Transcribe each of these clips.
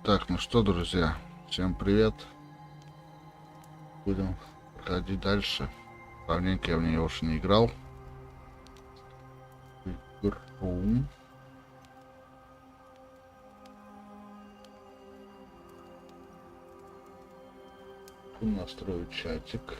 Так, ну что, друзья, всем привет. Будем проходить дальше. Давненько я в нее уж не играл. Играем. Настрою чатик.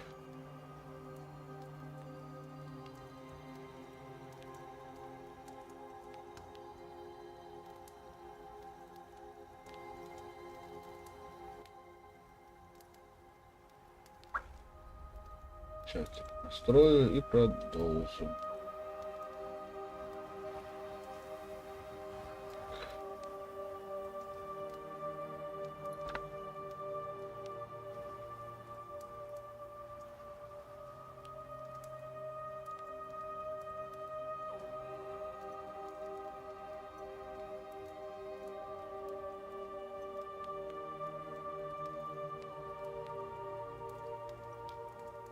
Чатик настрою и продолжим.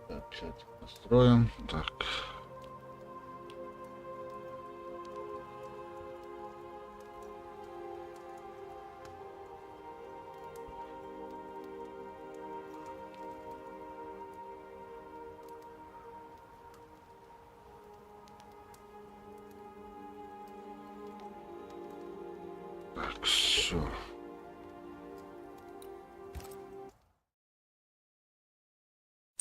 Так, чатик настроен. Так. Так, все.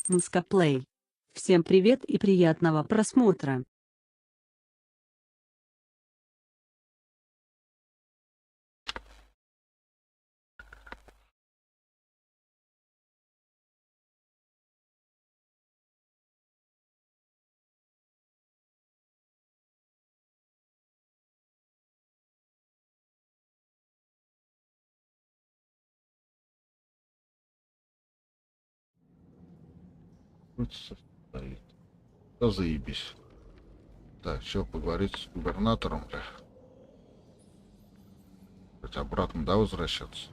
Мускаплей. Всем привет и приятного просмотра. Стоит. Да заебись. Так, что, поговорить с губернатором, бля? Хоть обратно, да, возвращаться?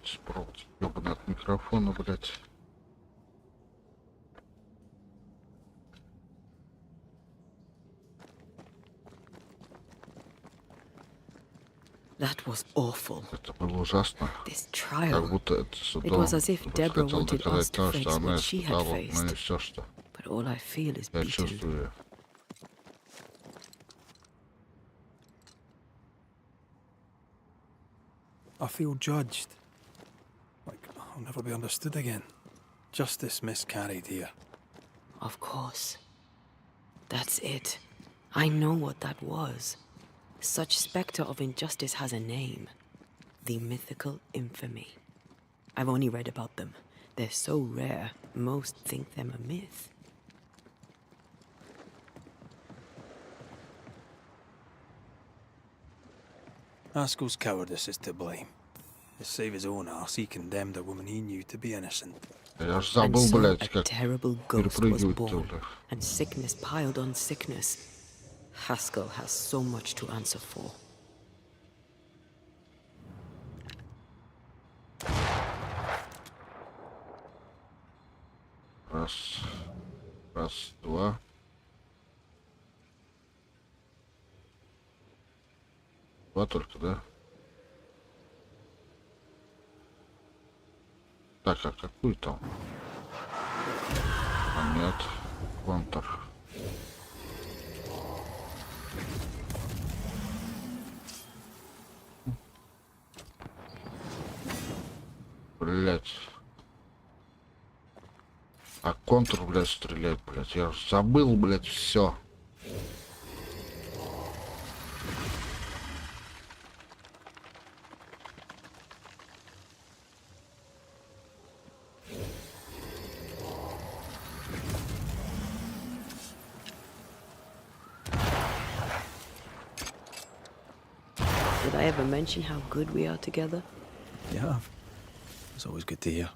Спробовать. Ёбаный от микрофона, блядь. That was awful. Это было ужасно. This Как trial. будто это It судом was as if Deborah хотел wanted us доказать to то, что face она what she had испытала, ну и faced. все, что But all I feel is я beaten. чувствую. I feel judged. Like I'll never be understood again. Justice miscarried here. Of course. That's it. I know what that was. Such spectre of injustice has a name. The mythical infamy. I've only read about them. They're so rare, most think them a myth. Haskell's cowardice is to blame. To save his own ass, he condemned a woman he knew to be innocent. Я ж And забыл, so блядь, a как terrible ghost was перепрыгивать-то, born, бля. and sickness piled on sickness. Haskell has so much to answer for. Раз, раз, два. Два только, да? Так, а какую там? А нет, контр. Блять. А контур, блядь, стрелять, блядь. Я ж забыл, блядь, все. Did I ever mention how good we are together? You have. It's always good to hear.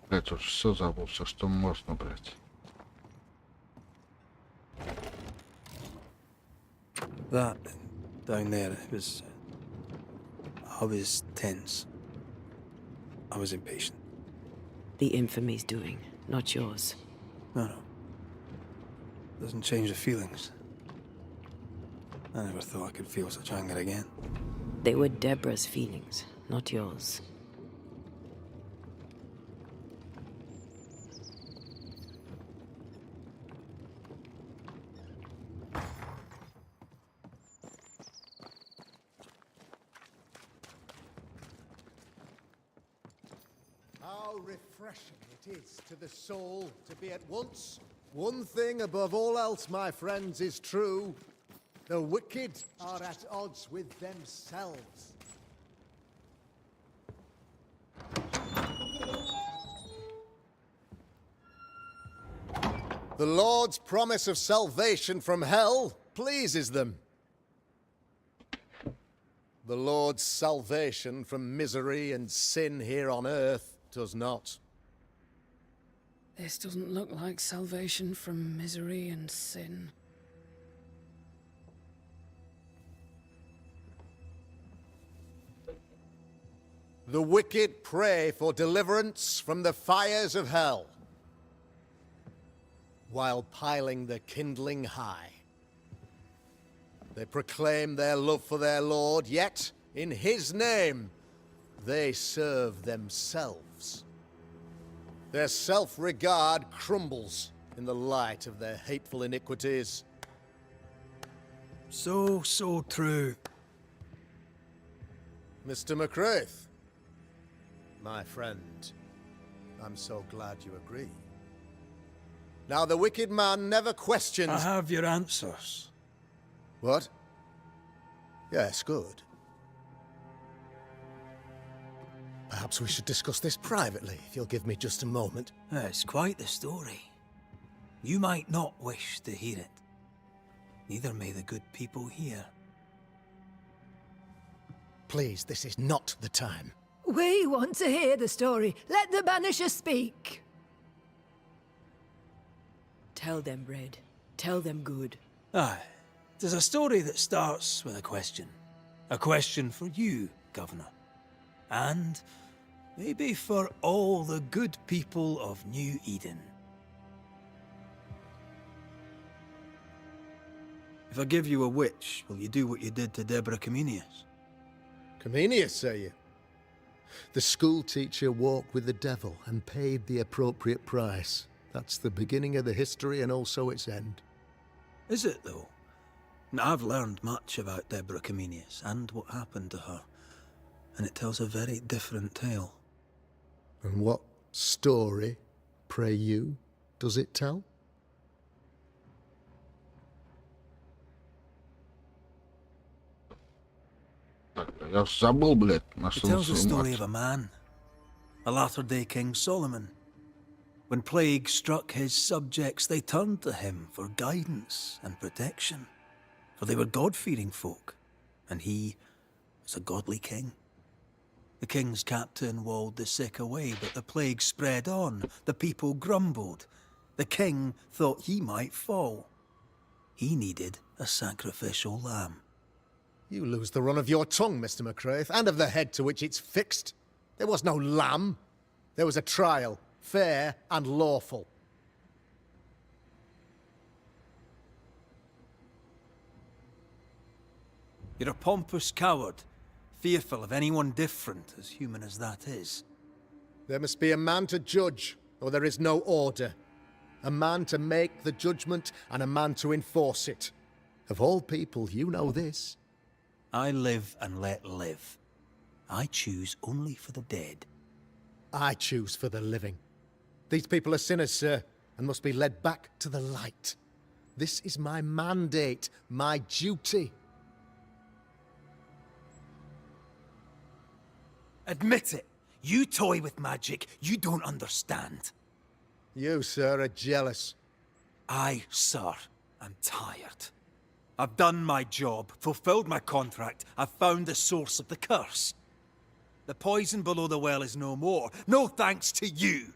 Блять, уж все забыл, все, что можно, блять. That down there, it was I was tense. I was impatient. The infamy's doing, not yours. No. Doesn't change the feelings. I never thought I could feel such anger again. They were Deborah's feelings, not yours. How refreshing it is to the soul to be at once. One thing above all else, my friends, is true. The wicked are at odds with themselves. The Lord's promise of salvation from hell pleases them. The Lord's salvation from misery and sin here on earth does not. This doesn't look like salvation from misery and sin. The wicked pray for deliverance from the fires of hell, while piling the kindling high. They proclaim their love for their Lord, yet, in his name, they serve themselves. Their self-regard crumbles in the light of their hateful iniquities. So true. Mr. McCraith, my friend, I'm so glad you agree. Now, the wicked man never questions... I have your answers. What? Yes, good. Perhaps we should discuss this privately, if you'll give me just a moment. It's quite the story. You might not wish to hear it. Neither may the good people here. Please, this is not the time. We want to hear the story. Let the Banisher speak. Tell them, Red. Tell them good. Aye. There's a story that starts with a question. A question for you, Governor. And maybe for all the good people of New Eden. If I give you a witch, will you do what you did to Deborah Comenius? Comenius, say you? The school teacher walked with the devil and paid the appropriate price. That's the beginning of the history and also its end. Is it, though? Now, I've learned much about Deborah Comenius and what happened to her, and it tells a very different tale. And what story, pray you, does it tell? Я забыл, блядь, на It что tells the story снимать. of a man, a latter-day King Solomon. When plague struck his subjects, they turned to him for guidance and protection, for they were God-fearing folk, and he was a godly king. The king's captain walled the sick away, but the plague spread on. The people grumbled. The king thought he might fall. He needed a sacrificial lamb. You lose the run of your tongue, Mr. McCraith, and of the head to which it's fixed. There was no lamb. There was a trial, fair and lawful. You're a pompous coward, fearful of anyone different, as human as that is. There must be a man to judge, or there is no order. A man to make the judgment, and a man to enforce it. Of all people, you know this. I live and let live. I choose only for the dead. I choose for the living. These people are sinners, sir, and must be led back to the light. This is my mandate, my duty. Admit it. You toy with magic you don't understand. You, sir, are jealous. I, sir, am tired. I've done my job, fulfilled my contract. I've found the source of the curse. The poison below the well is no more. No thanks to you.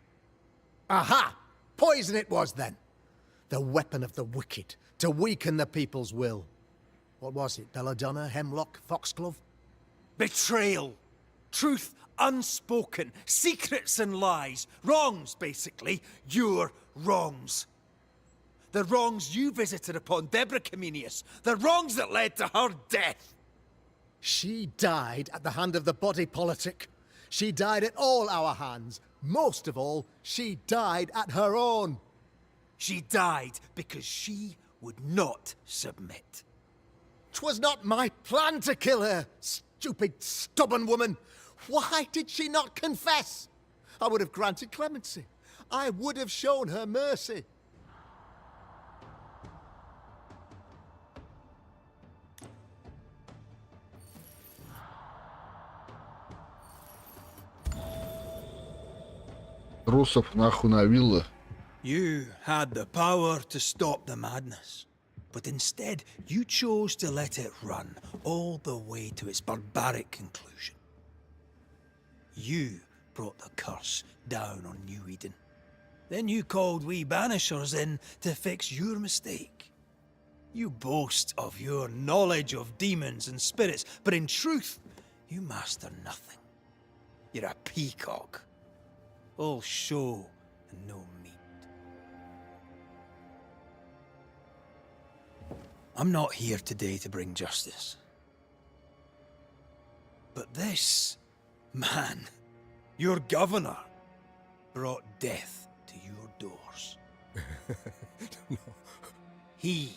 Aha! Poison it was, then. The weapon of the wicked, to weaken the people's will. What was it, belladonna, hemlock, foxglove? Betrayal. Truth unspoken. Secrets and lies. Wrongs, basically. Your wrongs. The wrongs you visited upon Deborah Comenius. The wrongs that led to her death. She died at the hand of the body politic. She died at all our hands. Most of all, she died at her own. She died because she would not submit. 'Twas not my plan to kill her, stupid, stubborn woman. Why did she not confess? I would have granted clemency. I would have shown her mercy. Трусов нахуй на вилла. You had the power to stop the madness, but instead you chose to let it run all the way to its barbaric conclusion. You brought the curse down on New Eden. Then you called we Banishers in to fix your mistake. You boast of your knowledge of demons and spirits, but in truth, you master nothing. You're a peacock. All show and no meat. I'm not here today to bring justice. But this man, your governor, brought death to your doors. No. He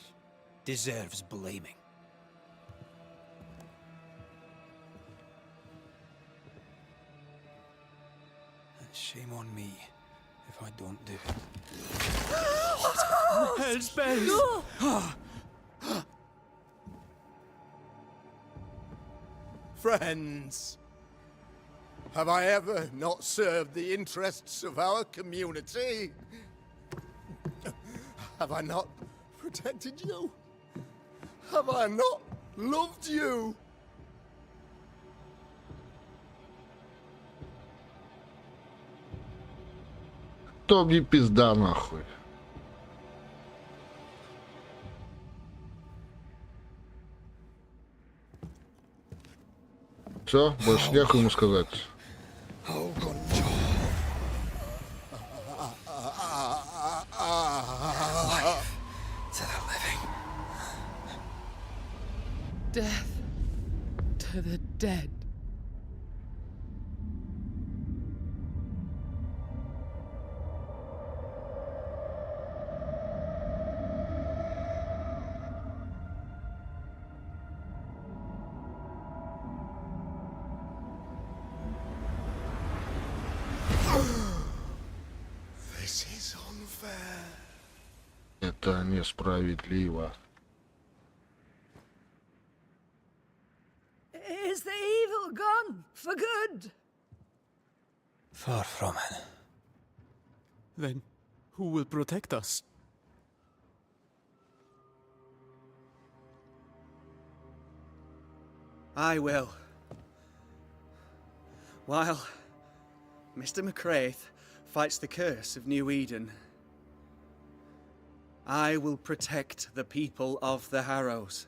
deserves blaming. And shame on me if I don't do it. Hell's bells! Friends, have I ever not served the interests of our community? Have I not protected you? Have I not loved you? То мне пизда нахуй. Все, больше нехуй ему сказать. To the living. Death to the dead. This is unfair. Это несправедливо. Is the evil gone for good? Far from it. Then who will protect us? I will. While Mr. McCraith fights the curse of New Eden, I will protect the people of the Harrows.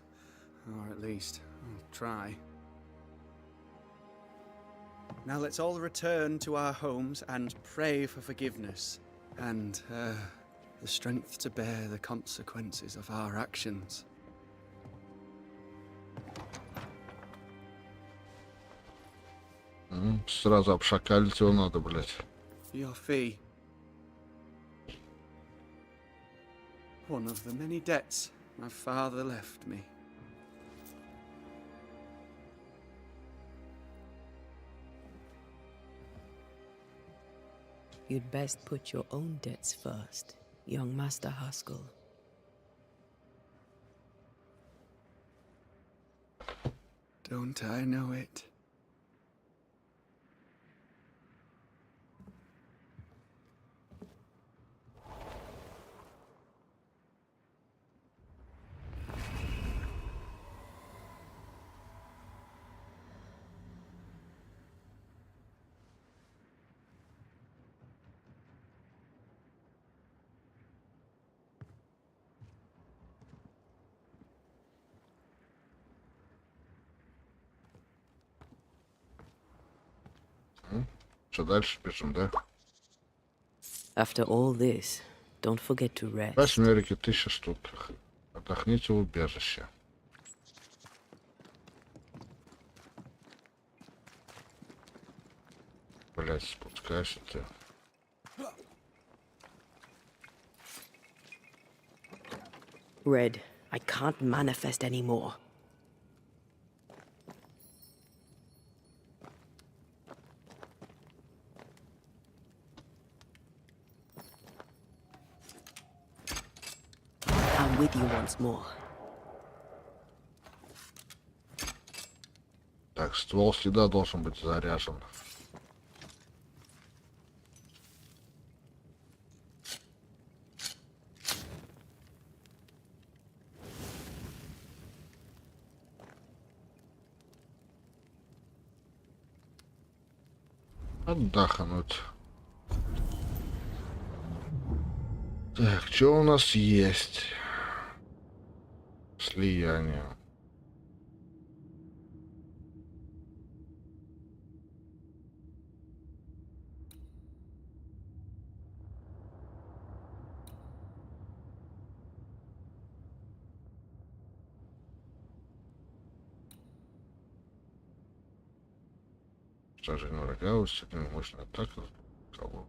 Or at least, I'll try. Now let's all return to our homes and pray for forgiveness and the strength to bear the consequences of our actions. Сразу обшакалить его надо, блядь. For your fee. One of the many debts my father left me. You'd best put your own debts first, young Master Haskell. Don't I know it? Что, дальше пишем, да? After all this, don't forget to rest. 8 Америки 1000 штук. Отдохните в убежище. Блять, спускайся ты. Red, I can't manifest anymore. I'm with you once more. Так, ствол всегда должен быть заряжен. Отдохнуть. Так, что у нас есть? Слияние. Сражение врага, усиление мощная атака. Кого?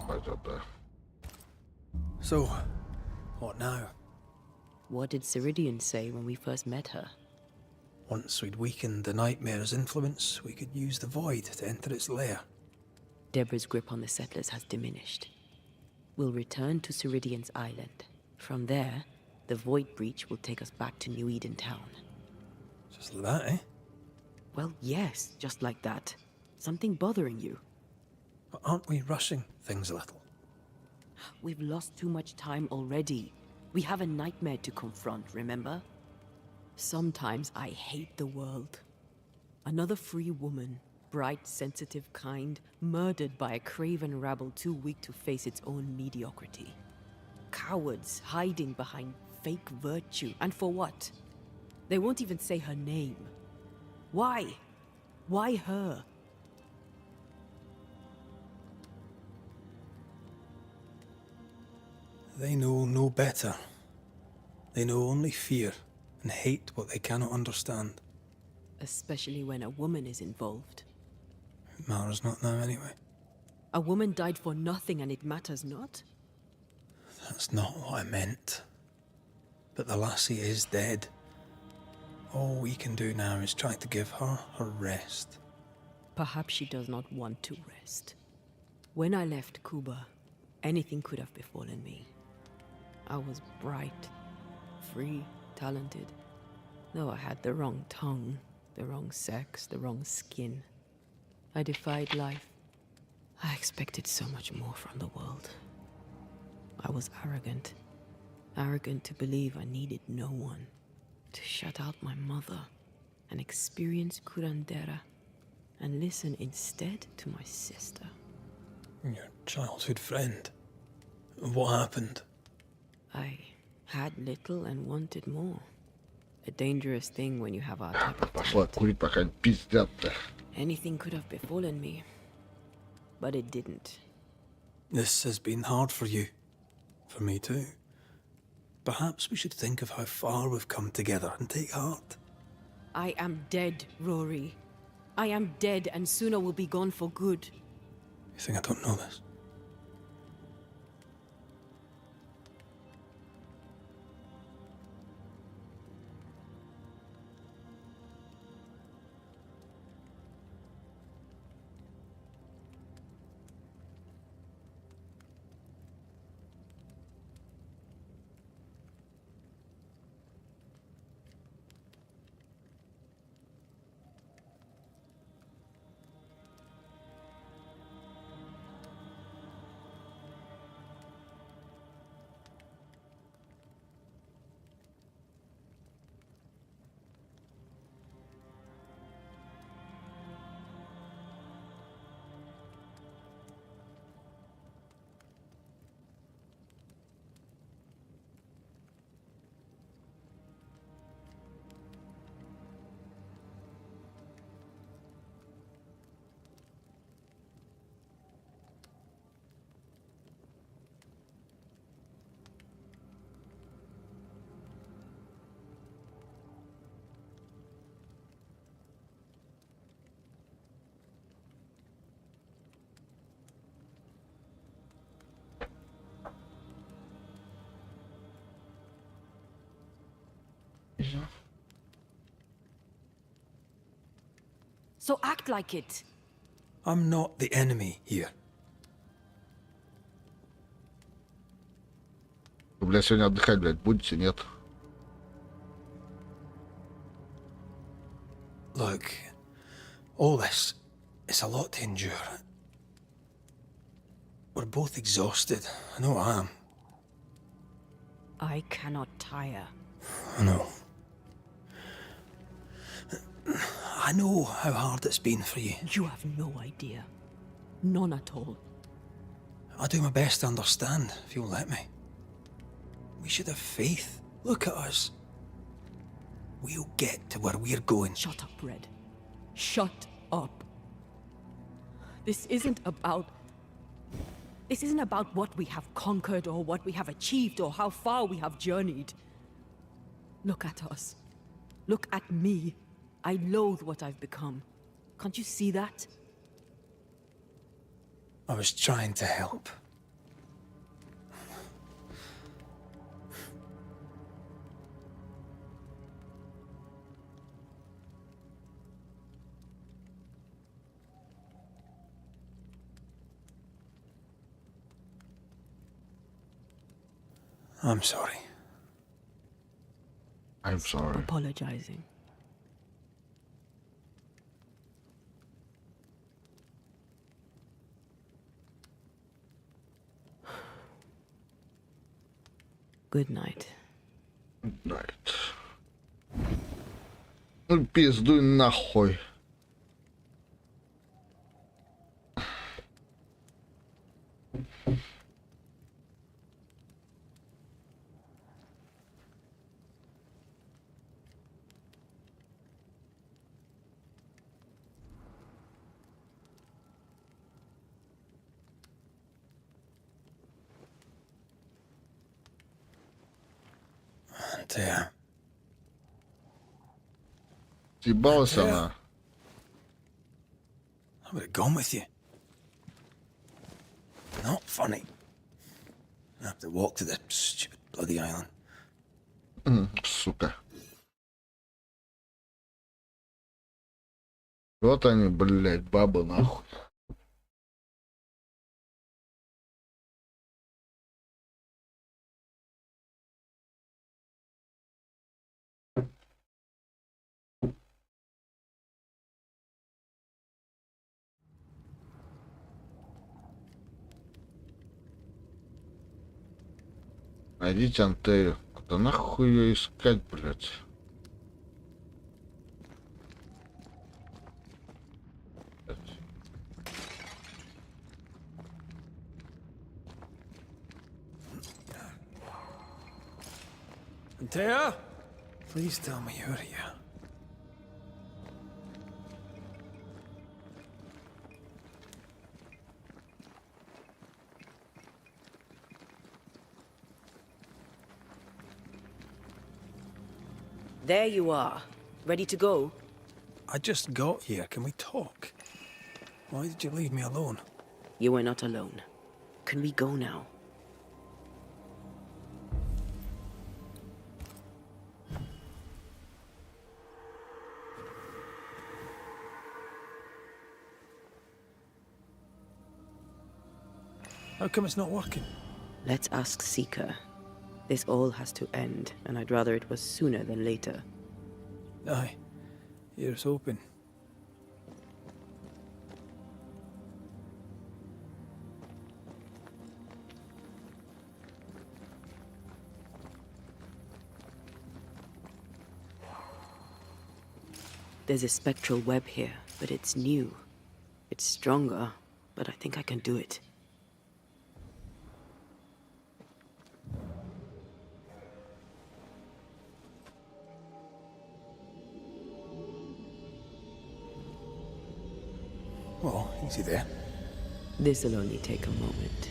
Пойдет, да. So, what now? What did Ceridian say when we first met her? Once we'd weakened the nightmare's influence, we could use the void to enter its lair. Deborah's grip on the settlers has diminished. We'll return to Ceridian's island. From there, the void breach will take us back to New Eden town. Just like that, eh? Well, yes, just like that. Something bothering you. But aren't we rushing things a little? We've lost too much time already. We have a nightmare to confront, remember? Sometimes I hate the world. Another free woman, bright, sensitive, kind, murdered by a craven rabble too weak to face its own mediocrity. Cowards hiding behind fake virtue. And for what? They won't even say her name. Why? Why her? They know no better. They know only fear and hate what they cannot understand. Especially when a woman is involved. It matters not now anyway. A woman died for nothing and it matters not? That's not what I meant. But the lassie is dead. All we can do now is try to give her her rest. Perhaps she does not want to rest. When I left Cuba, anything could have befallen me. I was bright, free, talented. Though I had the wrong tongue, the wrong sex, the wrong skin. I defied life. I expected so much more from the world. I was arrogant. Arrogant to believe I needed no one. To shut out my mother and experience curandera. And listen instead to my sister. Your childhood friend. What happened? I had little and wanted more. A dangerous thing when you have our type of Пошла talent. курить, пока не пиздят-то. Anything could have befallen me, but it didn't. This has been hard for you. For me too. Perhaps we should think of how far we've come together and take heart. I am dead, Rory. I am dead, and sooner will be gone for good. You think I don't know this? So act like it. I'm not the enemy here. Вы, блядь, сегодня отдыхать, блядь, будете, нет? Look, all this, it's a lot to endure. We're both exhausted. I know I am. I cannot tire. I know. I know how hard it's been for you. You have no idea. None at all. I'll do my best to understand, if you'll let me. We should have faith. Look at us. We'll get to where we're going. Shut up, Red. Shut up. This isn't about what we have conquered or what we have achieved or how far we have journeyed. Look at us. Look at me. I loathe what I've become. Can't you see that? I was trying to help. I'm sorry. I'm sorry. Apologizing. Good night. Right. Ну, пиздуй нахуй. And, Съебалась она. I would have gone with you. Not funny. I have to walk to the stupid bloody island. Сука. Вот они, блядь, бабы нахуй. Найдите Антею. Да нахуй ее искать, блядь. Antea? Please tell me you're here. There you are. Ready to go? I just got here. Can we talk? Why did you leave me alone? You are not alone. Can we go now? How come it's not working? Let's ask Seeker. This all has to end, and I'd rather it was sooner than later. Aye. Here's hoping. There's a spectral web here, but it's new. It's stronger, but I think I can do it. Oh, easy there. This'll only take a moment.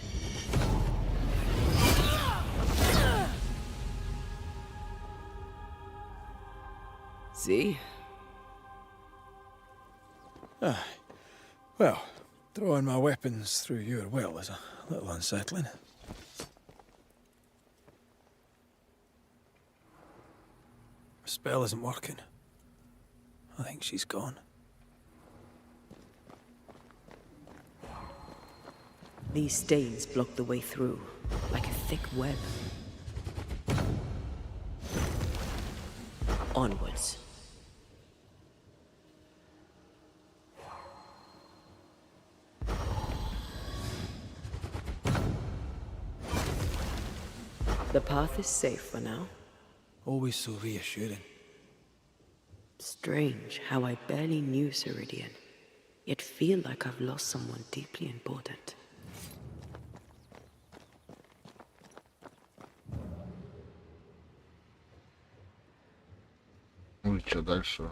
See? Aye. Well, throwing my weapons through your will is a little unsettling. It's Spell isn't working. I think she's gone. These stains block the way through, like a thick web. Onwards. The path is safe for now. Always so reassuring. Strange how I barely knew Ceridian, yet feel like I've lost someone deeply important. Ну и что дальше?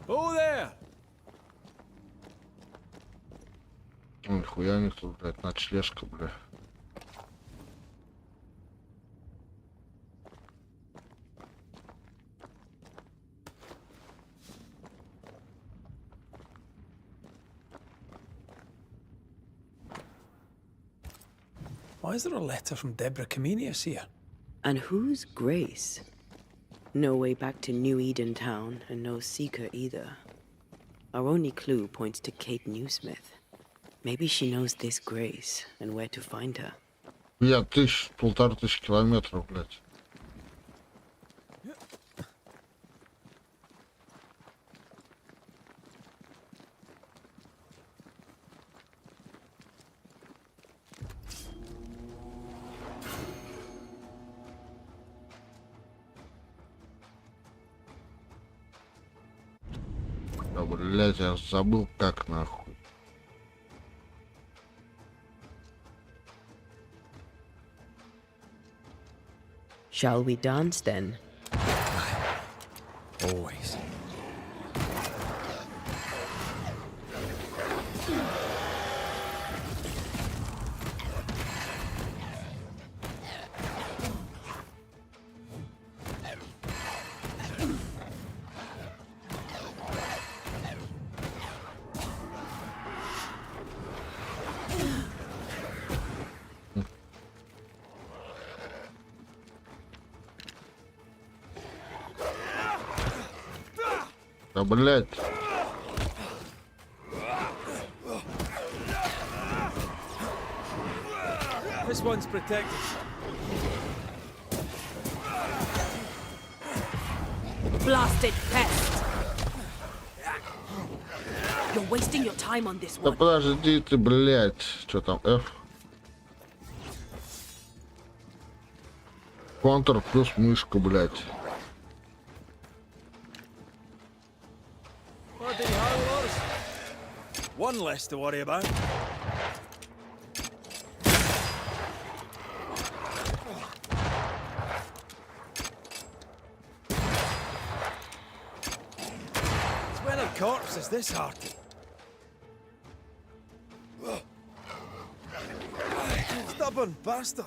Oh there! Нихуя у них тут, блядь, ночлежка, бля. Why is there a letter from Deborah Comenius here? And who's Grace? No way back to New Eden Town, and no seeker either. Our only clue points to Kate Newsmith. Maybe she knows this Grace and where to find her. Я 1500 километров, блядь. Да, блядь, я забыл как нахуй. Shall we dance then? Always. Да, блядь. This one's protected. Blasted pest! You're wasting your time on this Да one. подожди ты, блядь. Что там, F? Контр плюс мышка, блядь. Bloody howlers. One less to worry about. Smell of corpse is this hearty. Stubborn bastard.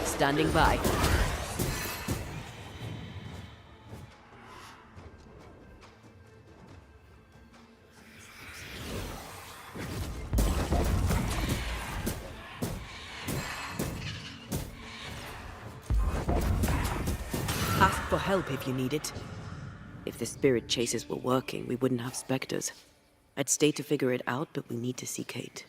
Standing by. Ask for help if you need it. If the spirit chases were working, we wouldn't have specters. I'd stay to figure it out, but we need to see Kate.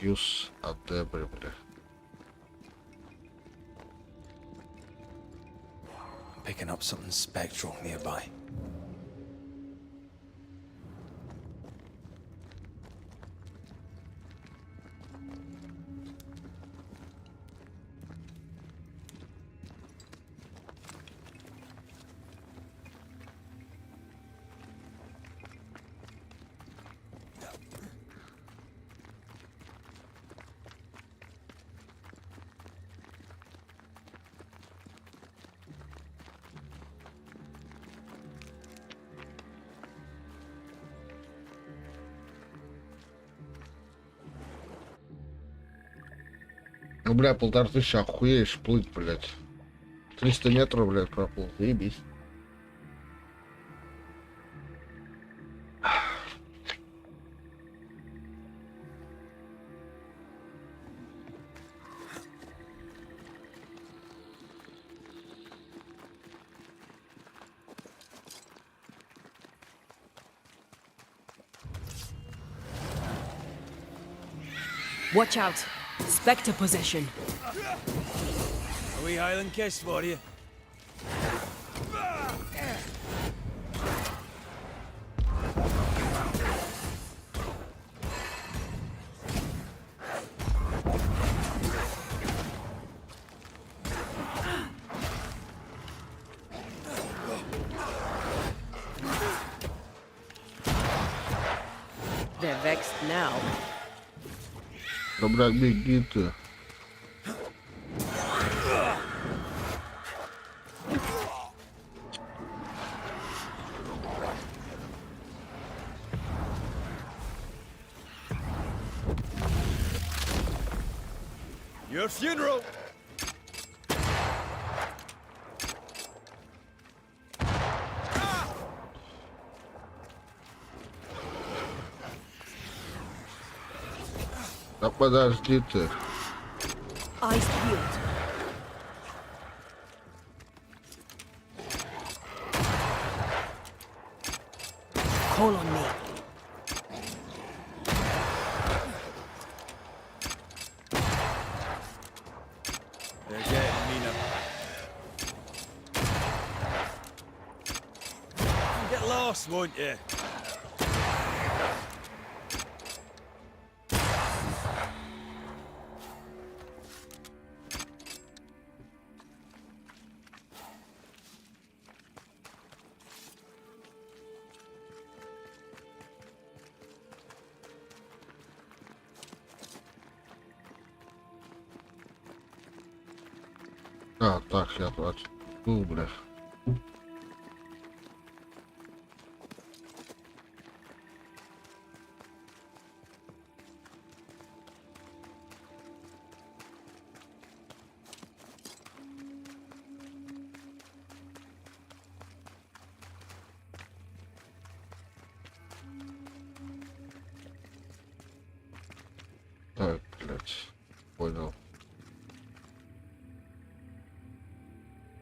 Use от Дебри, бля. picking up something spectral nearby. Ну, бля, 1500, охуеешь плыть, блядь. 300 метров, блядь, проплыл. Заебись. Watch out! Spectre possession. A wee Highland kiss for you. They're vexed now. Да, блядь, беги ты. Your funeral! Да подожди ты. Eyes peeled. Call on me. They're getting me now. Get lost, won't you? А, так, я тут. Бля. Так, блядь. Понял.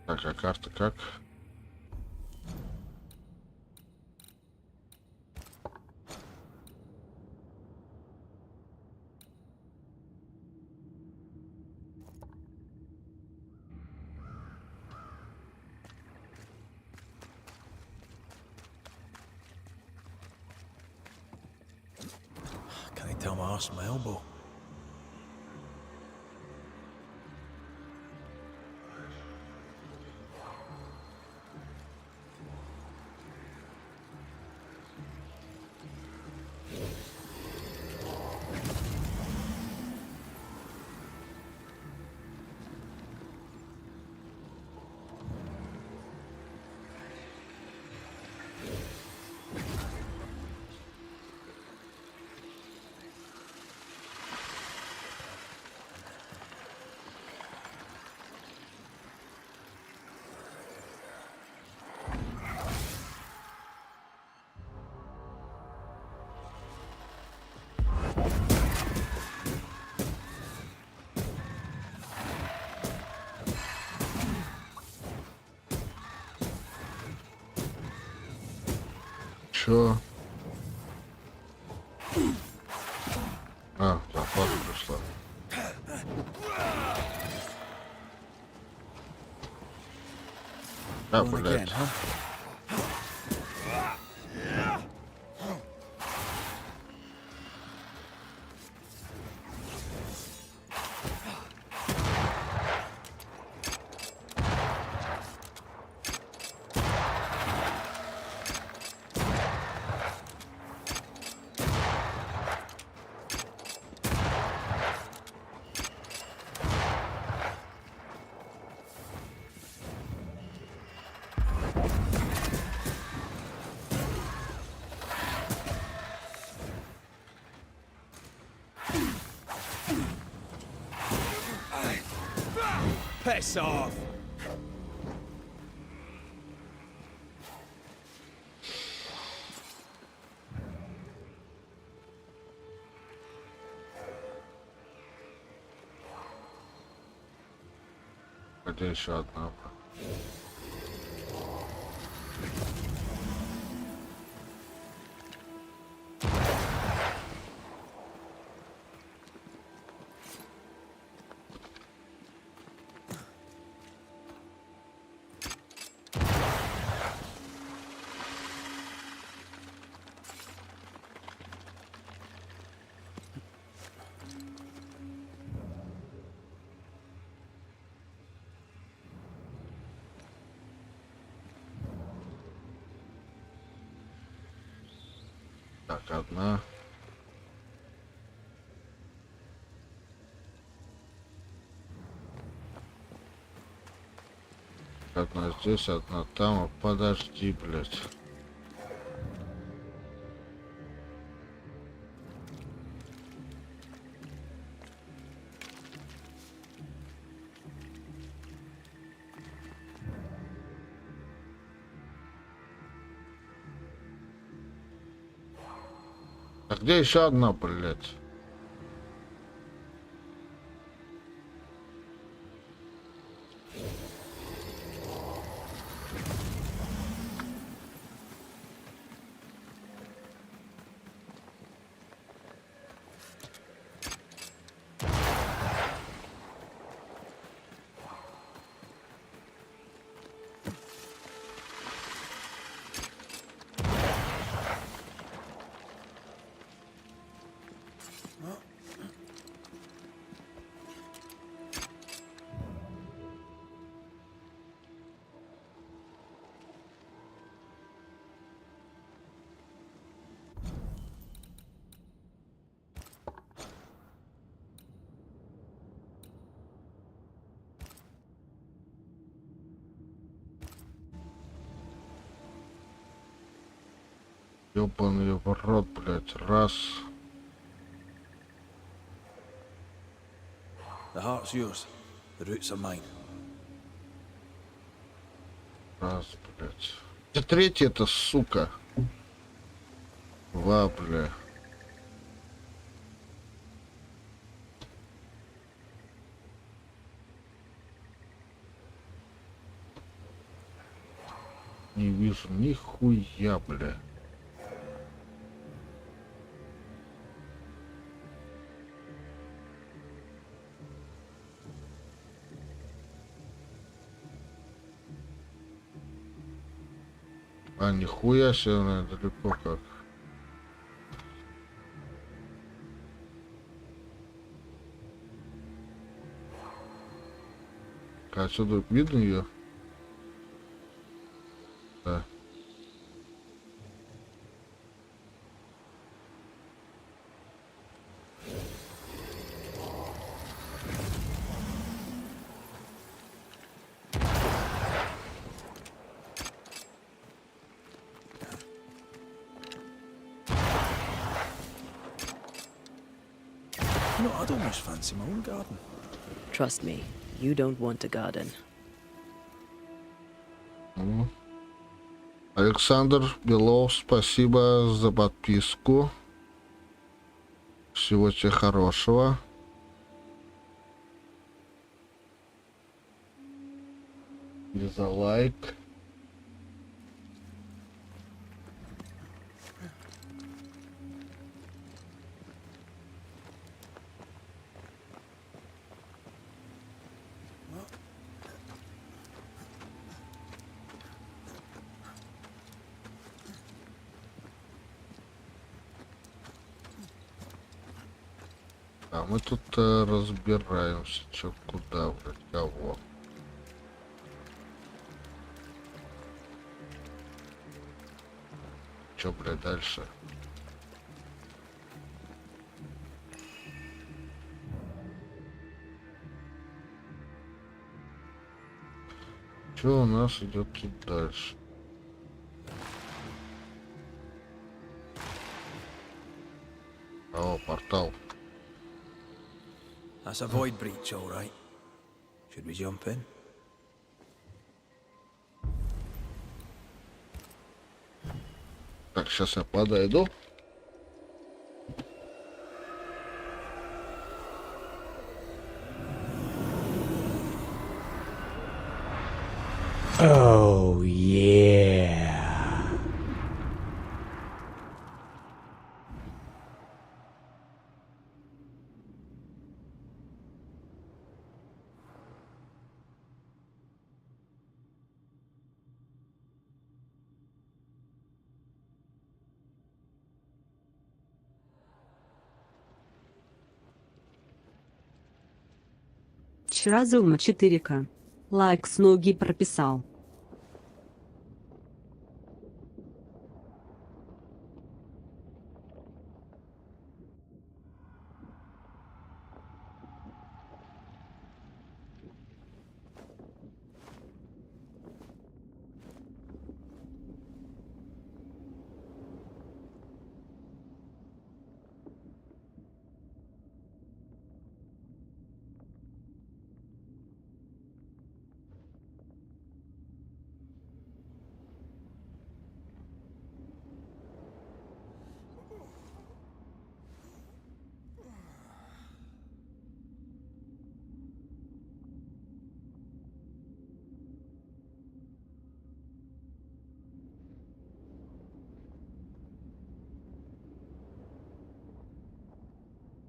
Так, а карта как? Can I tell my arse from my elbow? Чё? А, запас пришла. А, Going again, блядь. huh? Piss off! Где еще одна? Так, одна. Одна здесь, одна там. А подожди, блядь. А где еще одна, блядь? Ёбаный в рот, блядь, раз. The heart's yours. The roots are mine. Раз, блядь. И третий это, сука. Два, бля. Не вижу нихуя, бля. А, нихуя себе, наверное, далеко как. А отсюда видно ее? Да. You know, I'd almost fancy my own garden. Trust me, you don't want a garden. Александр Белов, спасибо за подписку. Всего тебе хорошего. И за лайк. мы тут разбираемся, чё куда, блядь, кого. Чё, блядь, дальше? Чё у нас идет тут дальше? О, портал. That's a void breach, all right. Should we jump in? Так, сейчас я подойду. Oh, yeah. Разума 4К. Лайк с ноги прописал.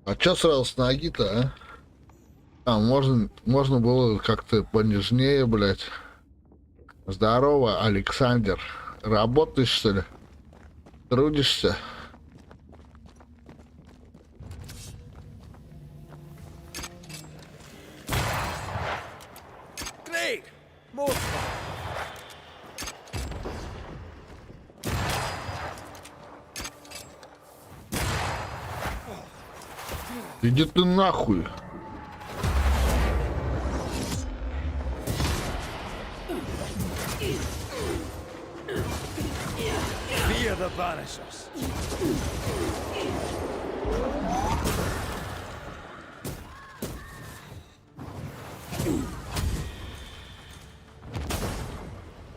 А чё сразу с ноги-то, а? Можно было как-то понежнее, блядь. Здорово, Александр. Работаешь, что ли? Трудишься? Great! More Иди ты нахуй. fear the Banishers.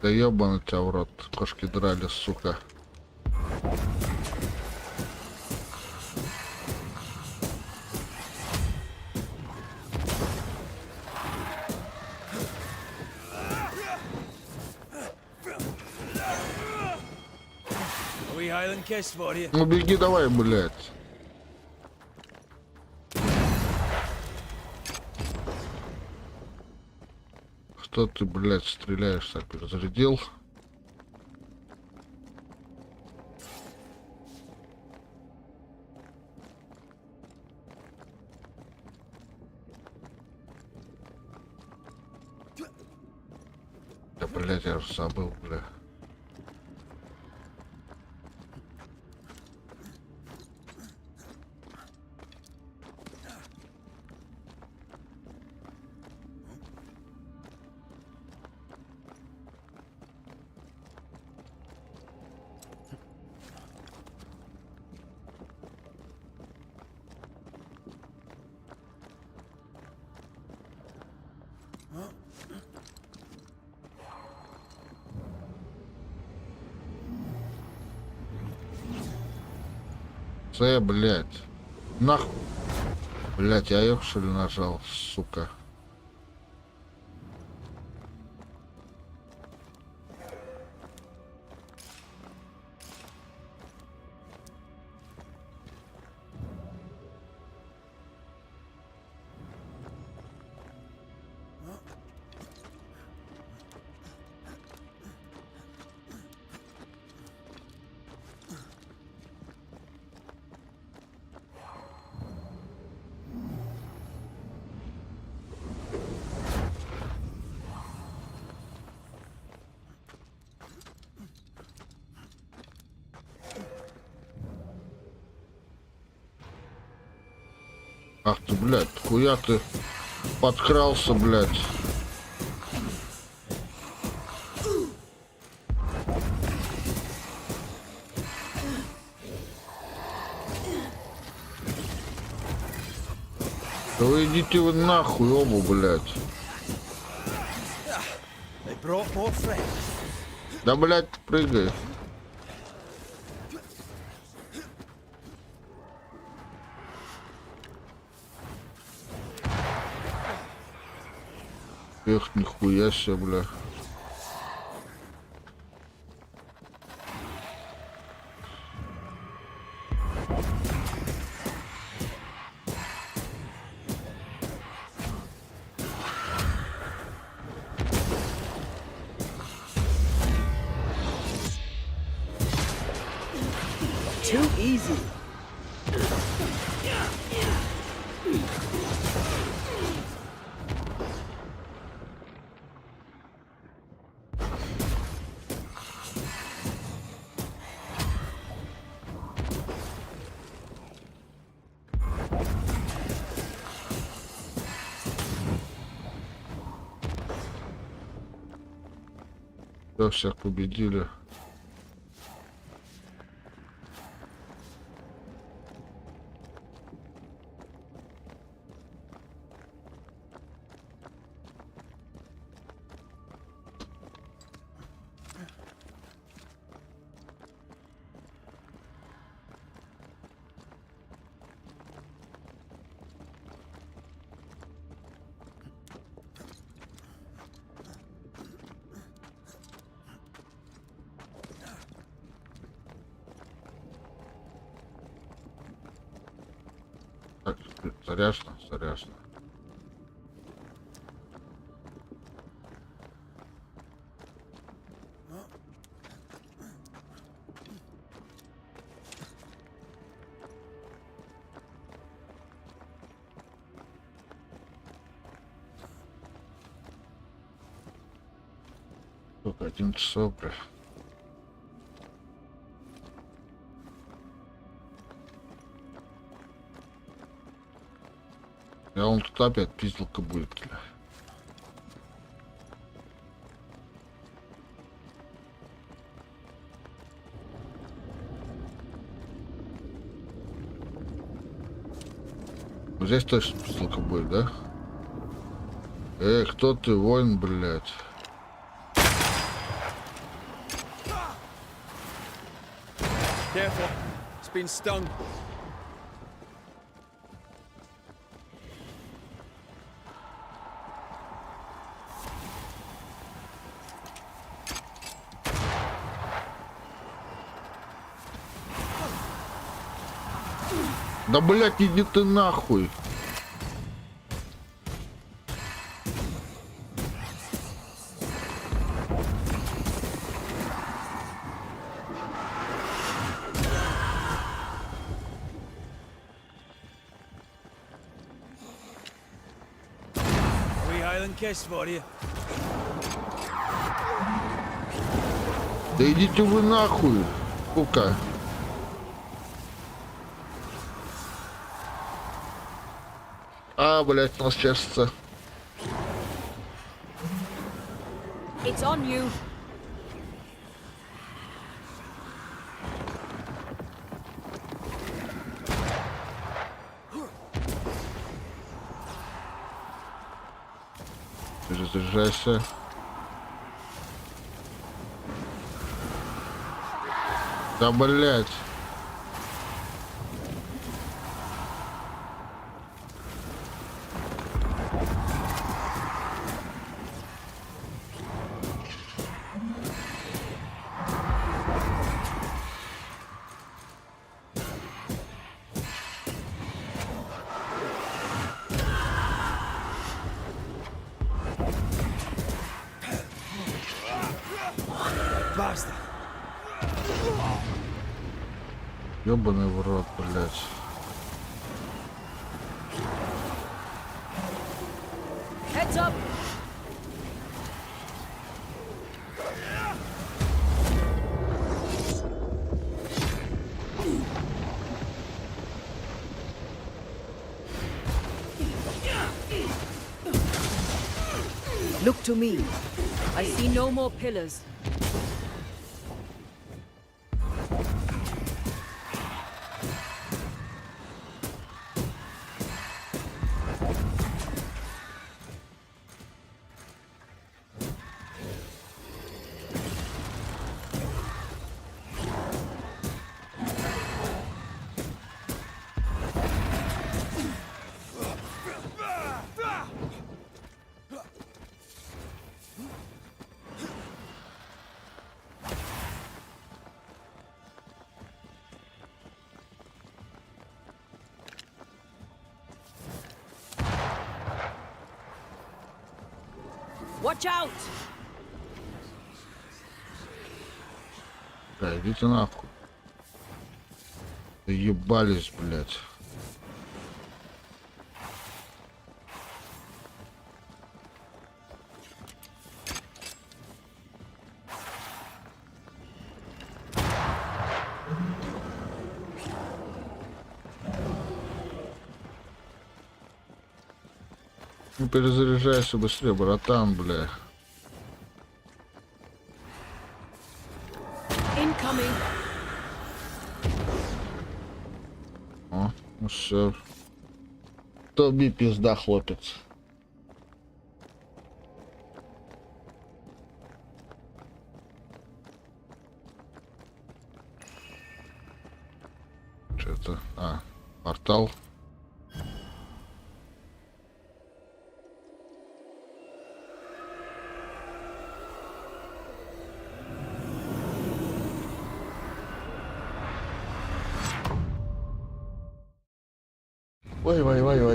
Да ёбаный тебя в рот. Кошки драли, сука. A wee Highland kiss for you. Ну беги давай, блядь. Что ты, блядь, стреляешь, так перезарядил? Да, блядь, я уже забыл, бля. Блядь. Нахуй. Блядь, я её что ли нажал, сука. Ах ты, блядь, хуя ты подкрался, блядь. Да вы идите вы нахуй оба, блядь. Да, блядь, прыгай. Эх, нихуя себе, бля. Too easy. Все, всех победили. Так, заряжено, заряжено. Только 1 часов, бля. Я он тут опять пизделка будет, бля. Вот здесь точно пизделка будет, да? Кто ты, воин, блядь? Careful. It's been stung. Да, блядь, иди ты нахуй. Kiss for you. Да идите вы нахуй, сука. А, блядь, нас чешется. It's on you. Перезаряжайся. Да, блядь. Bastard. Ёбаный в рот, блядь. Heads up. Look to me. I see no more pillars. Watch out! Да, идите нахуй. Ебались, блядь. Ну, перезаряжайся быстрее, братан, бля. Incoming. О, ну все. Тоби пизда, хлопец. Что это? А, портал.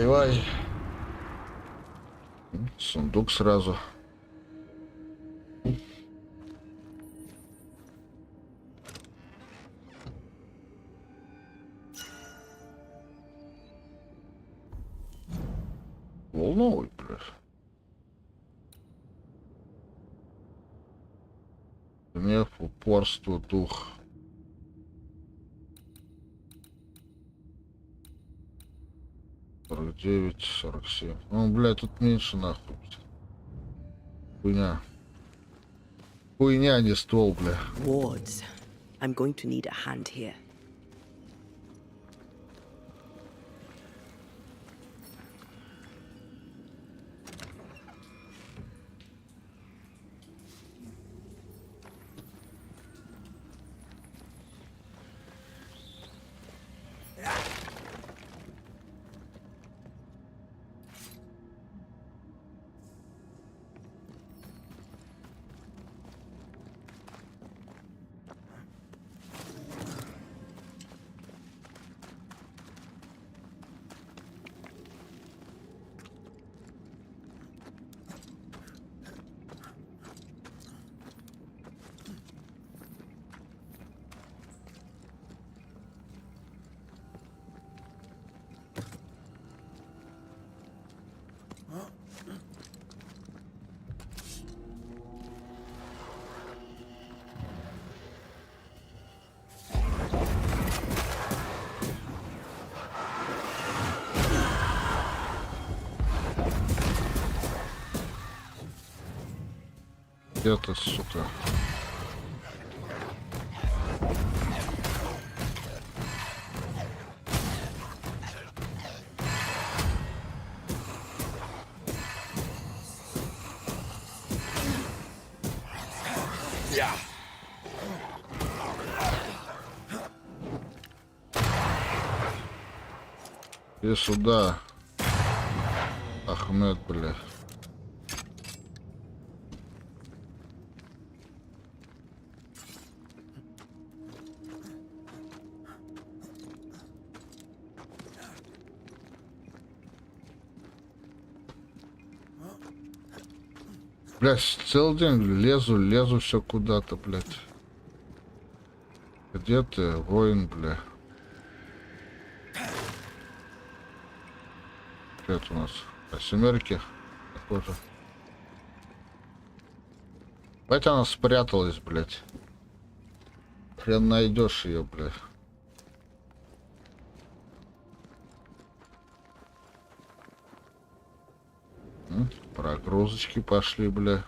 Вай. Сундук сразу. Волновый, блядь. Гнев, упорство, дух. Девять, 47. Ну, блядь, тут меньше нахуй. Хуйня. Хуйня, а не ствол, бля. Wards. I'm going to need a hand here. Где-то, сука. И сюда. Ахмед, бля. Блядь, целый день лезу все куда-то, блядь. Где ты, воин, бля? Что это у нас? А, семерки, похоже. Бать, она спряталась, блядь. Хрен найдешь ее, блядь. Прогрузочки пошли, бля.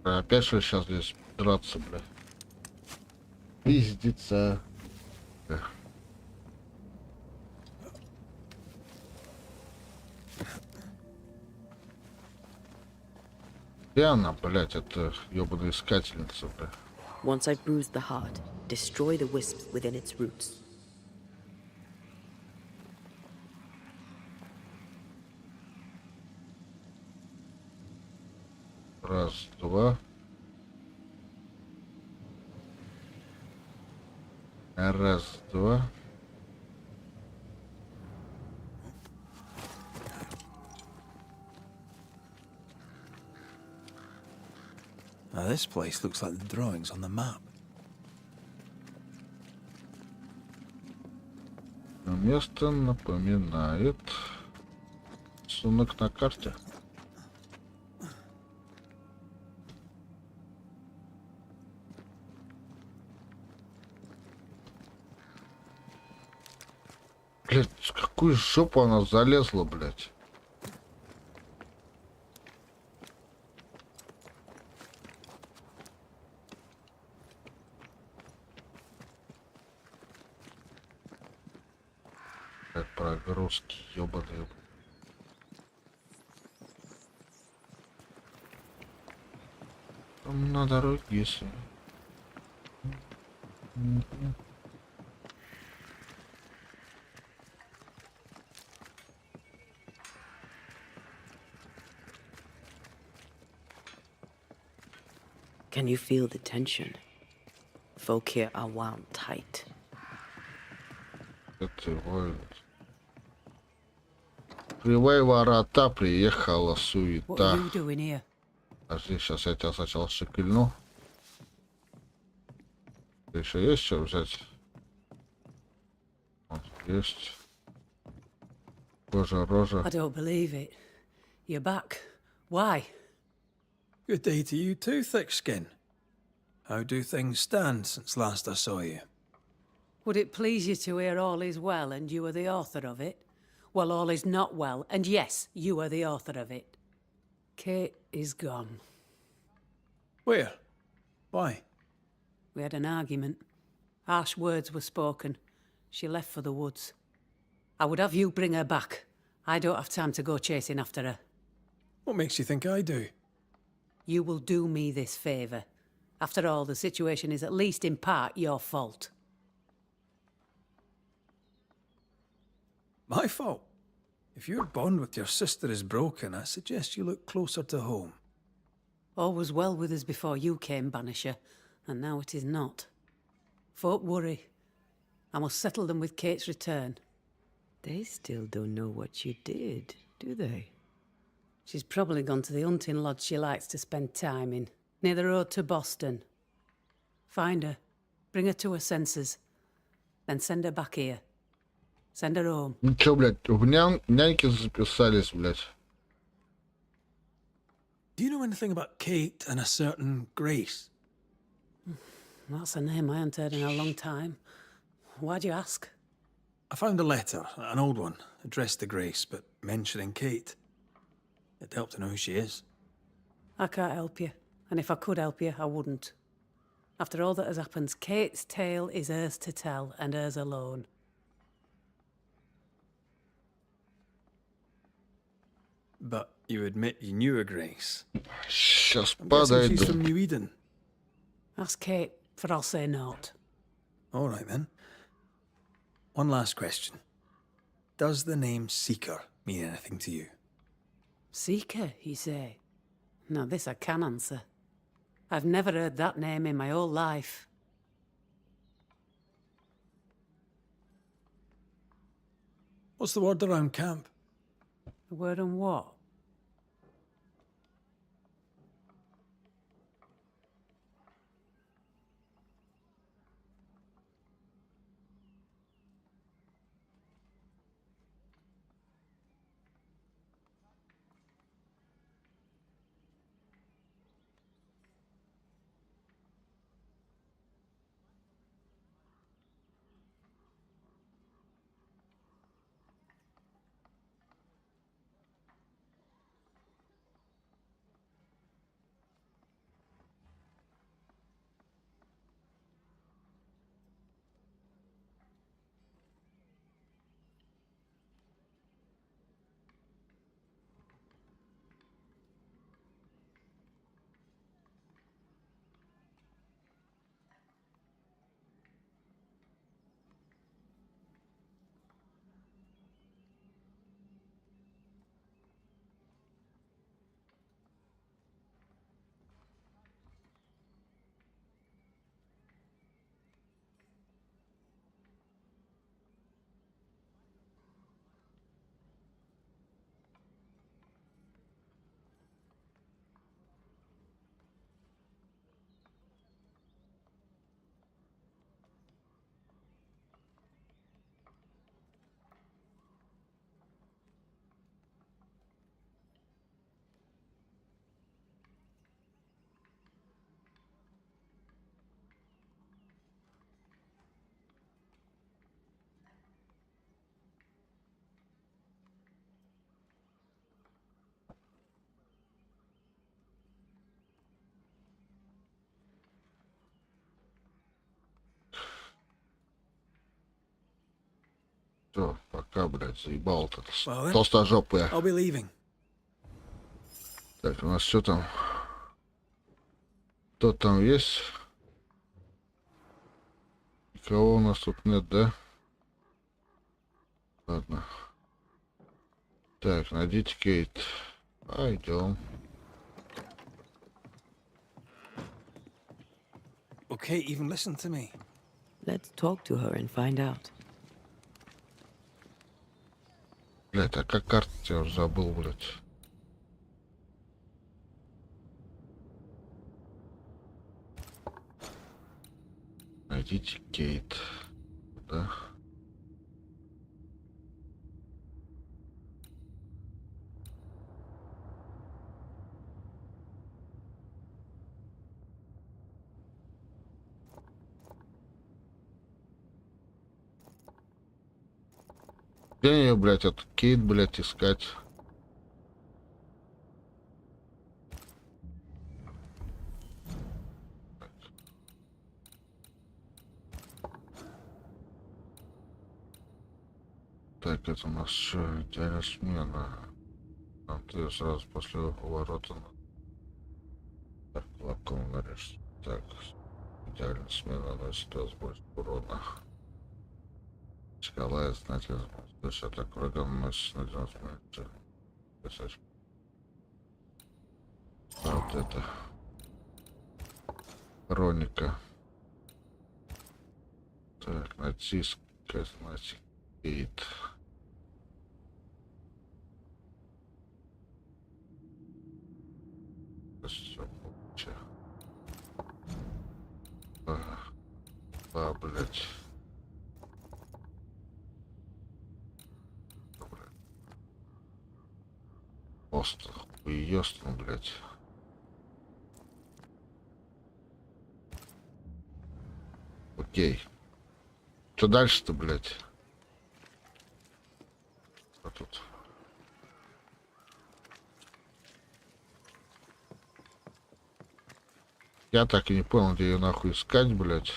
Опять что сейчас здесь драться, бля. Пиздится. Где она, блядь, это ёбаная искательница, бля. Once I've bruised the heart, destroy the wisps within its roots. Раз, два. Раз, два. Now this place looks like the drawings on the map. Место напоминает рисунок на карте. Блять, в какую жопу она залезла, блять? Как прогрузки, ёбаные. Там на дороге, если... Can you feel the tension? Folk here are wound tight. Это воин. Привай ворота, приехала What are суета. you doing here? Подожди, сейчас я тебя сначала шикельну. Еще есть что взять? Вот, есть. Кожа, рожа. I don't believe it. You're back. Why? Good day to you too, Thick-Skin. How do things stand since last I saw you? Would it please you to hear all is well and you are the author of it? Well, all is not well, and yes, you are the author of it. Kate is gone. Where? Why? We had an argument. Harsh words were spoken. She left for the woods. I would have you bring her back. I don't have time to go chasing after her. What makes you think I do? You will do me this favour. After all, the situation is at least in part your fault. My fault? If your bond with your sister is broken, I suggest you look closer to home. All was well with us before you came, Banisher, and now it is not. Folk worry. I must settle them with Kate's return. They still don't know what you did, do they? She's probably gone to the hunting lodge she likes to spend time in, near the road to Boston. Find her, bring her to her senses, then send her back here. Send her home. Ну чё, блядь, в няньки записались, блядь. Do you know anything about Kate and a certain Grace? That's a name I haven't heard in a long time. Why'd you ask? I found a letter, an old one, addressed to Grace, but mentioning Kate. It'd help to know who she is. I can't help you, and if I could help you, I wouldn't. After all that has happened, Kate's tale is hers to tell, and hers alone. But you admit you knew a Grace. Сейчас I'm guessing she's подойду. from New Eden. Ask Kate, for I'll say naught. All right then. One last question. Does the name Seeker mean anything to you? Seeker, you say? Now this I can answer. I've never heard that name in my whole life. What's the word around camp? The word on what? Все, пока, блядь, заебал этот Well then, толстожопая. I'll be leaving. Так, у нас что там? Кто там есть? Никого у нас тут нет, да? Ладно. Так, найдите Кейт. Пойдем. Okay, even listen to me. Let's talk to her and find out. Блядь, а как карта я уже забыл, блядь. Найдите Кейт. Да. Где ее, блядь, этот Кейт, блядь, искать? Так, это у нас что? Идеальная смена. Там ты сразу после поворота. Так, лапком нарежь. Так, идеальная смена наносит больше урона. Шкала знательно. То есть атака врага наносит на 90 минут. А вот это. Хроника. Так, натиск. Косматик. Кейт. Блять. Просто хуёстно, блять. Окей. Что дальше-то, блять? А тут... Я так и не понял, где ее нахуй искать, блять.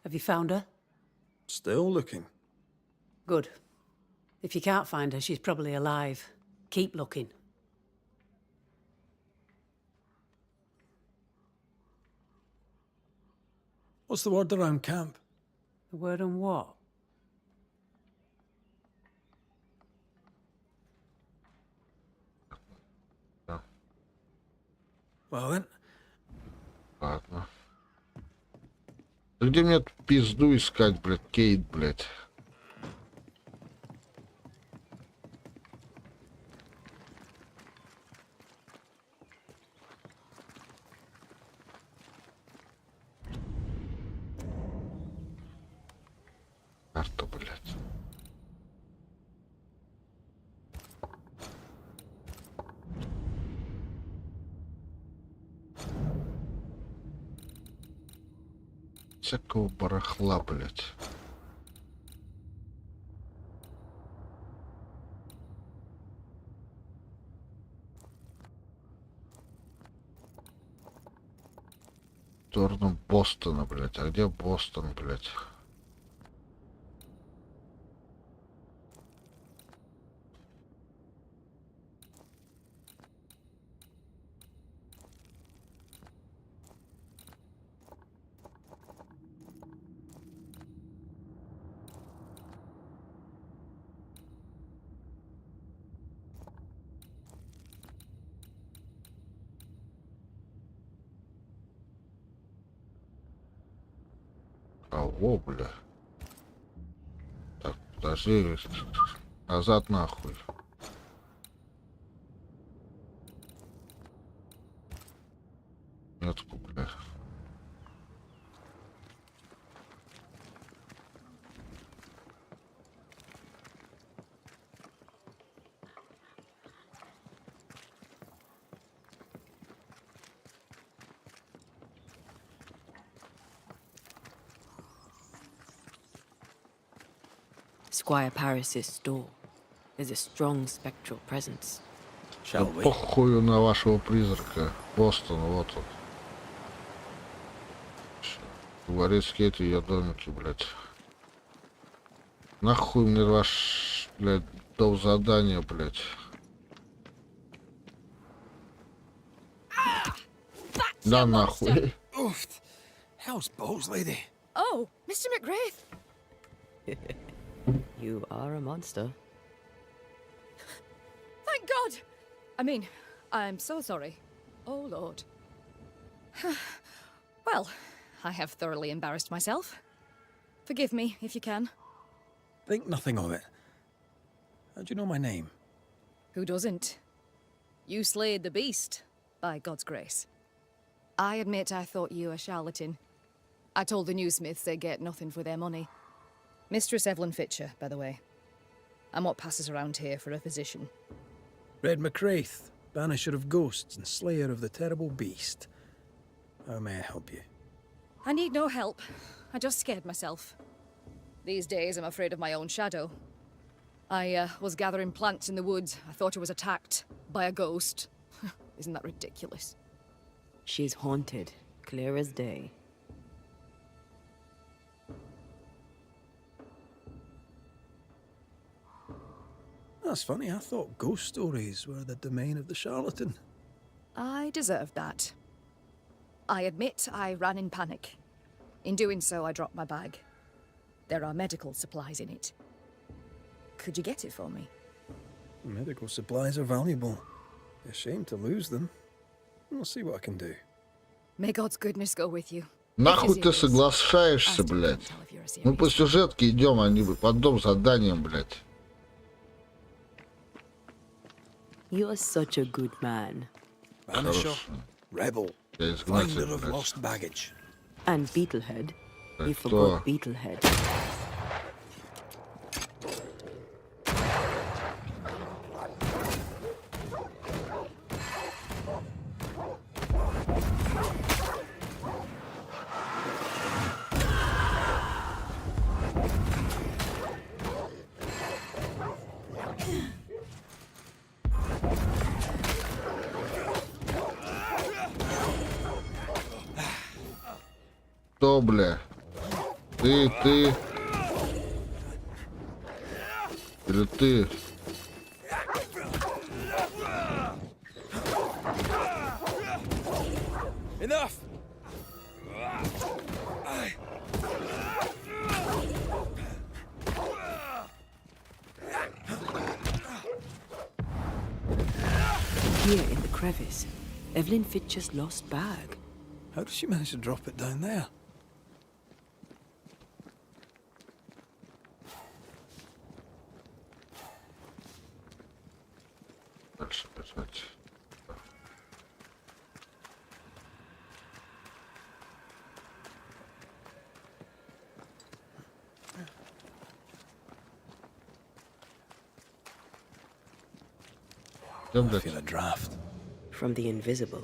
Have you found her? Still looking. Good. If you can't find her, she's probably alive. Keep looking. What's the word around camp? The word on what? Well then, Ладно. Да где мне эту пизду искать, блядь, Кейт, блядь? Карта, блядь. Всякого барахла, блядь. В сторону Бостона, блядь. А где Бостон, блядь? Кого, бля? Так, подожди. Назад нахуй. Метку, бля. Squire Paris's store. There's a strong spectral presence. shall Да we? похую на вашего призрака. Бостон, вот он. Дворецкий эти ее домики, блядь. Нахуй мне ваш, блядь, дом задания, блядь. Да нахуй. Oof. How's balls, lady? Oh, Mr. McGrath. You are a monster. Thank God. I mean, I'm so sorry. Oh, Lord. Well, I have thoroughly embarrassed myself. Forgive me, if you can. Think nothing of it. How do you know my name? Who doesn't? You slayed the beast, by God's grace. I admit I thought you a charlatan. I told the newsmiths they get nothing for their money. Mistress Evelyn Fitcher, by the way. I'm what passes around here for a physician. Red McCraith, banisher of ghosts and slayer of the terrible beast. How may I help you? I need no help. I just scared myself. These days, I'm afraid of my own shadow. I was gathering plants in the woods. I thought I was attacked by a ghost. Isn't that ridiculous? She's haunted, clear as day. That's funny, I thought ghost stories were the domain of the charlatan. I deserved that. I admit I ran in panic. In doing so, I dropped my bag. There are medical supplies in it. Could you get it for me? Medical supplies are valuable. A shame to lose them. I'll see what I can do. May God's goodness go with you. Нахуй ты соглашаешься, блядь? Мы по сюжетке идем, они под дом заданием, блядь. You are such a good man. Banisher, rebel, Я изгнатель, finder of блядь. lost baggage. And Beetlehead. You Кто? forgot Beetlehead. Кто, бля? Ты. Или ты? Enough! Here in the crevice, Evelyn Fitcher's lost bag. How did she manage to drop it down there? Дальше бежать. Где, I блядь? feel a draft. From the invisible.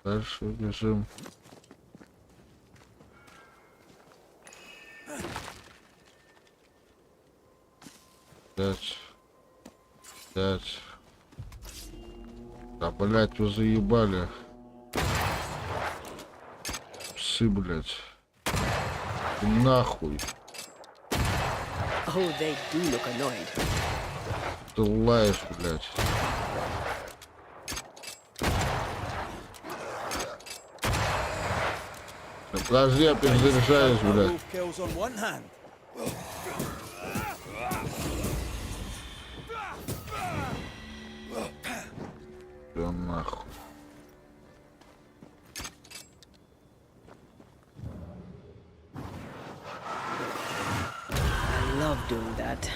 Дальше бежим. Пять. Да, блядь, вы заебали. Псы, блядь. Нахуй. Oh, they do look annoyed. Ты лаешь, блядь. Да подожди, я перезаряжаюсь, блядь. Wolf kills on one hand. Да нахуй. I love doing that.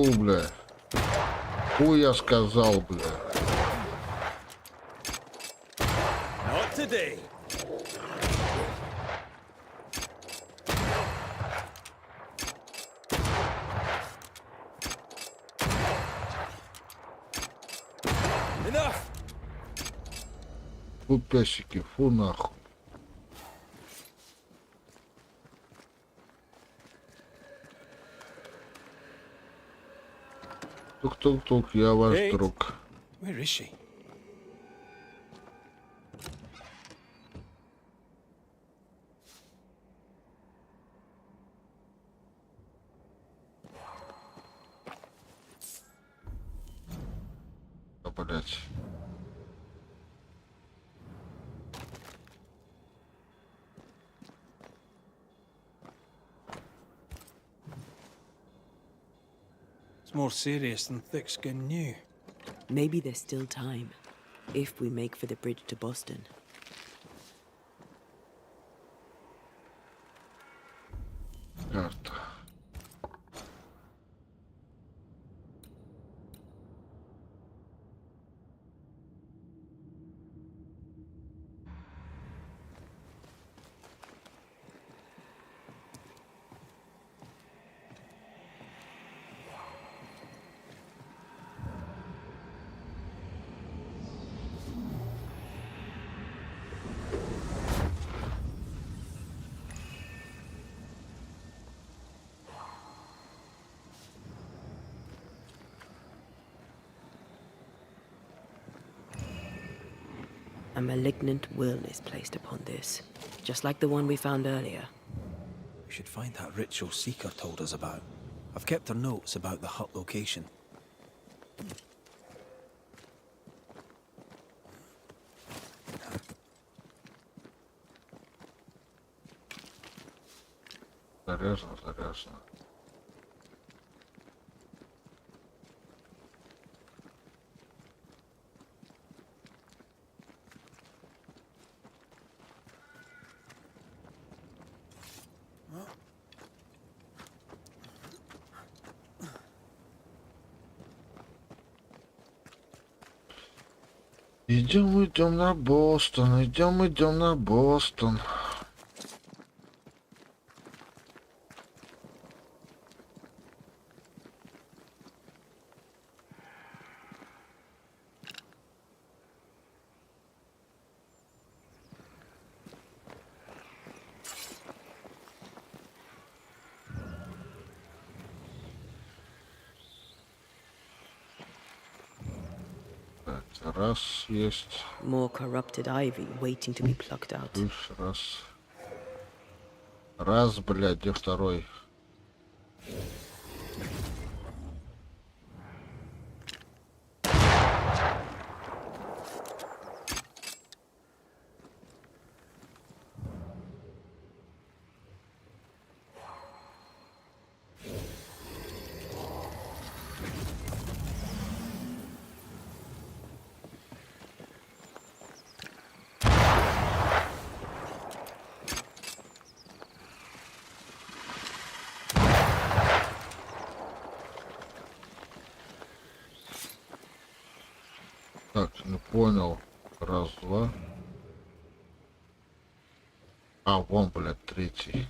бля. Фу, я сказал, бля. Not today. Enough. Фу, песики, фу нахуй. Тук-тук-тук, я ваш Kate? друг. Where is she? Да, блять. It's more serious than thick-skinned knew. Maybe there's still time, if we make for the bridge to Boston. Карта. A malignant will is placed upon this, just like the one we found earlier. We should find that ritual Seeker told us about. I've kept her notes about the hut location. Заряжено, заряжено. Идем на Бостон, идем на Бостон. Раз есть. More corrupted ivy waiting to be plucked out. Плюс раз. Раз, блядь, где второй? Так, не понял. Раз, два. А, вон, блядь, третий.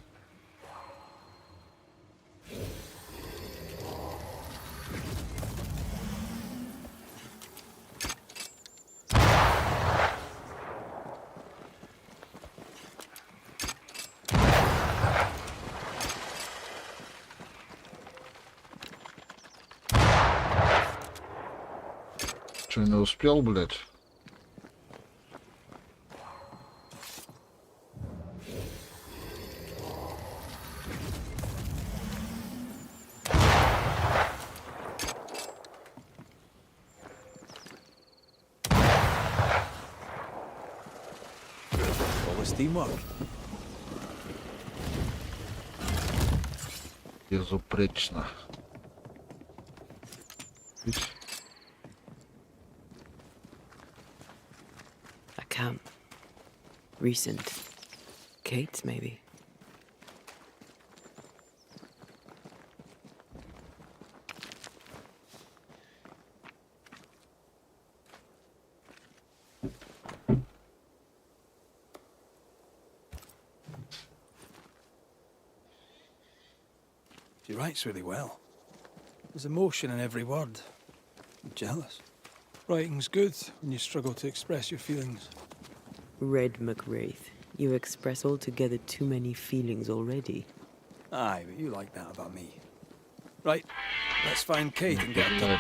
Че, не успел, блядь? Teamwork. Безупречно. Видишь? A camp. Recent. Kate's, maybe. She writes really well. There's emotion in every word. I'm jealous. Writing's good when you struggle to express your feelings. Red McWraith, you express altogether too many feelings already. Aye, but you like that about me. Right, let's find Kate and get her done.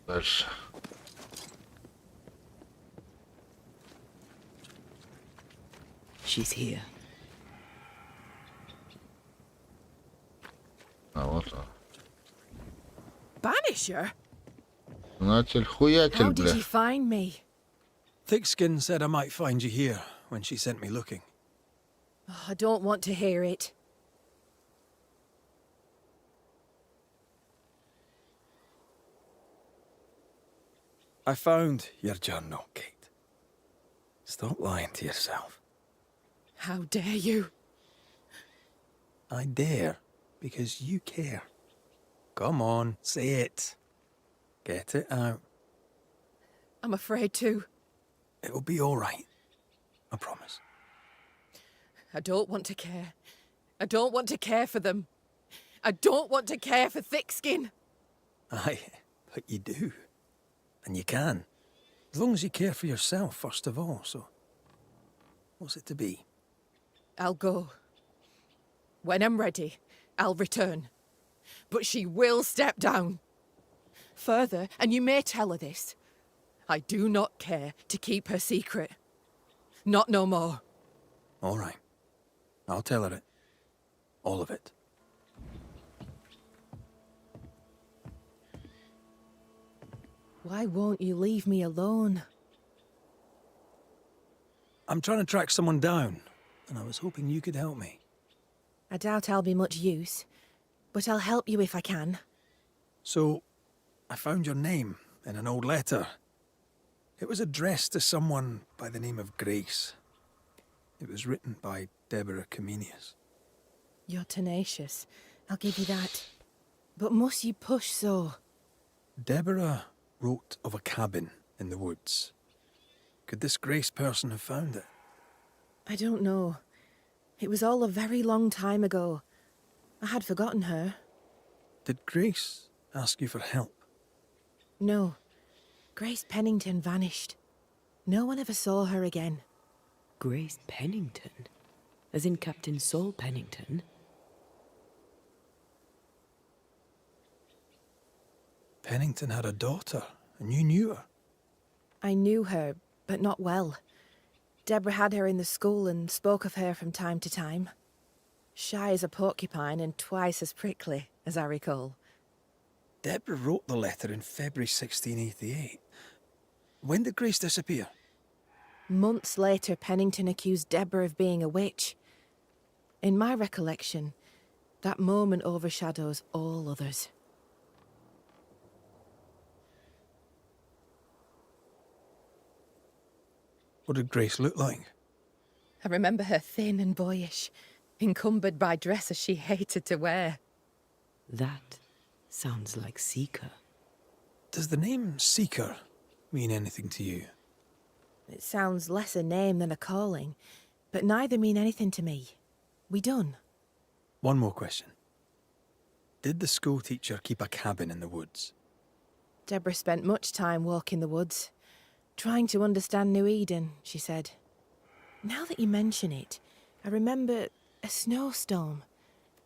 Дальше. She's here. А вот он. Banisher? Хуятель, How did бля. you find me? Thickskin said I might find you here when she sent me looking. Oh, I don't want to hear it. I found your journal, Kate. Stop lying to yourself. How dare you? I dare, because you care. Come on, say it. Get it out. I'm afraid to. It'll be all right. I promise. I don't want to care. I don't want to care for them. I don't want to care for Thickskin. Aye, but you do. And you can. As long as you care for yourself, first of all, so... What's it to be? I'll go. When I'm ready, I'll return. But she will step down. Further, and you may tell her this, I do not care to keep her secret. Not no more. All right. I'll tell her it. All of it. Why won't you leave me alone? I'm trying to track someone down, and I was hoping you could help me. I doubt I'll be much use, but I'll help you if I can. So, I found your name in an old letter. It was addressed to someone by the name of Grace. It was written by Deborah Comenius. You're tenacious. I'll give you that. But must you push so? Deborah wrote of a cabin in the woods. Could this Grace person have found it? I don't know. It was all a very long time ago. I had forgotten her. Did Grace ask you for help? No. Grace Pennington vanished. No one ever saw her again. Grace Pennington? As in Captain Saul Pennington? Pennington had a daughter, and you knew her. I knew her, but not well. Deborah had her in the school and spoke of her from time to time. Shy as a porcupine and twice as prickly, as I recall. Deborah wrote the letter in February 1688. When did Grace disappear? Months later, Pennington accused Deborah of being a witch. In my recollection, That moment overshadows all others. What did Grace look like? I remember her thin and boyish, encumbered by dresses she hated to wear. That sounds like Seeker. Does the name Seeker mean anything to you? It sounds less a name than a calling, but neither mean anything to me. We done. One more question. Did the school teacher keep a cabin in the woods? Deborah spent much time walking the woods, trying to understand New Eden, she said. Now that you mention it, I remember a snowstorm.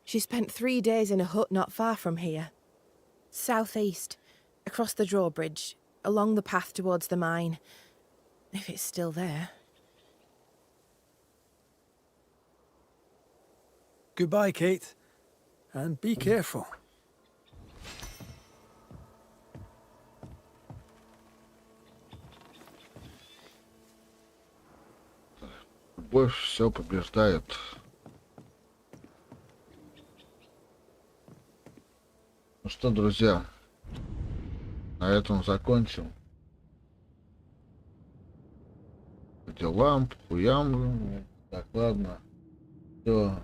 She spent 3 days in a hut not far from here. Southeast, across the drawbridge, along the path towards the mine. If it's still there. Goodbye, Kate. And be careful. Любовь все побеждает. Ну что, друзья, на этом закончим. По делам, по хуям. Так, ладно. Все.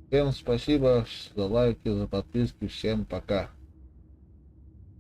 Всем спасибо за лайки, за подписки. Всем пока.